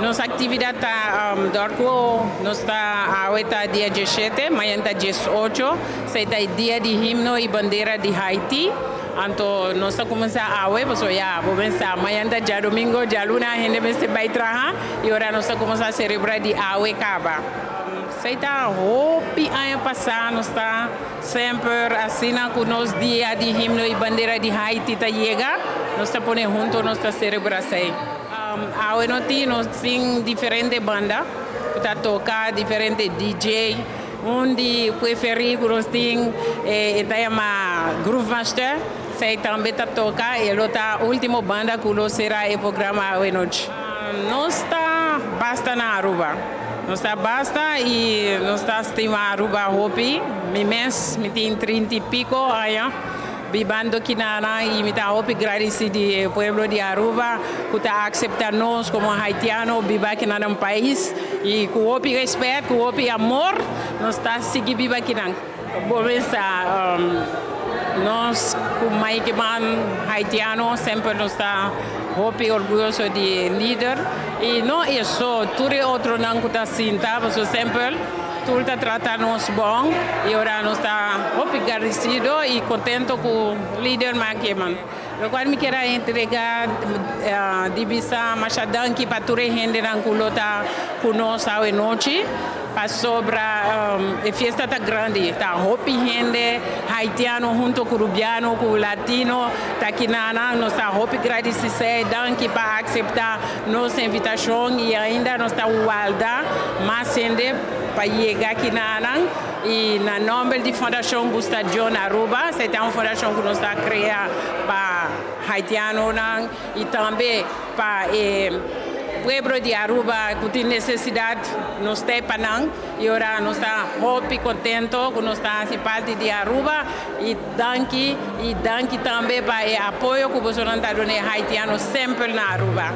Nossa atividade está dorco, está ahorita dia 17, amanhã está 18, será dia de himno e bandeira de Haiti. Então, nós estamos começando a ver, porque já vamos começar amanhã dia domingo, dia luna, a gente vai trabalhar e agora nós estamos começando a celebrar de Awe Caba. Seita hopi ano passado nós está sempre assim com nos dia de himno e bandeira de Haiti tá chega, nós está pondo junto nós está celebrando. Awe nós tem diferentes bandas, tá tocar diferentes DJ, de preferido nós tem tá chama Groove Master, sei também tá tocar e outra última banda que nós será o programa Awe Noite. Nós está basta na Aruba. Nós está basta e nós está estima Aruba Hopi, me tem 30 e pico anos, vivendo aqui na e me está Hopi agradecido ao povo de Aruba que está aceitando nós como haitiano, viver aqui no país e com Hopi respeito, com Hopi amor, nós está seguindo viver aqui na. Bom, nós como haitiano sempre nós está Hopi orgulhoso de líder e não é só tudo outro não que está sinta, porque sempre tudo está tratando nos bom e agora nós está Hopi agradecido e contento com o líder Maquiman. Agora me quero entregar divisa machadanki para toda a gente que está conosco a noite. Sobre a festa tá grande, tá Hopi gente haitiano junto com rubiano, com latino, tá aqui nós tá Hopi agradecer danke para aceitar nossa invitação e ainda nós tá Walda, mas gente para chegar aqui e na nome da Fundação Busta John Aruba, c'est uma fundação que nós está criando para haitiano e também para pueblo de Aruba que tem necessidade nós tem panang e agora nós está Hopi contento que nós está parte de Aruba e danke também para o apoio que você não está dando haitiano sempre na Aruba.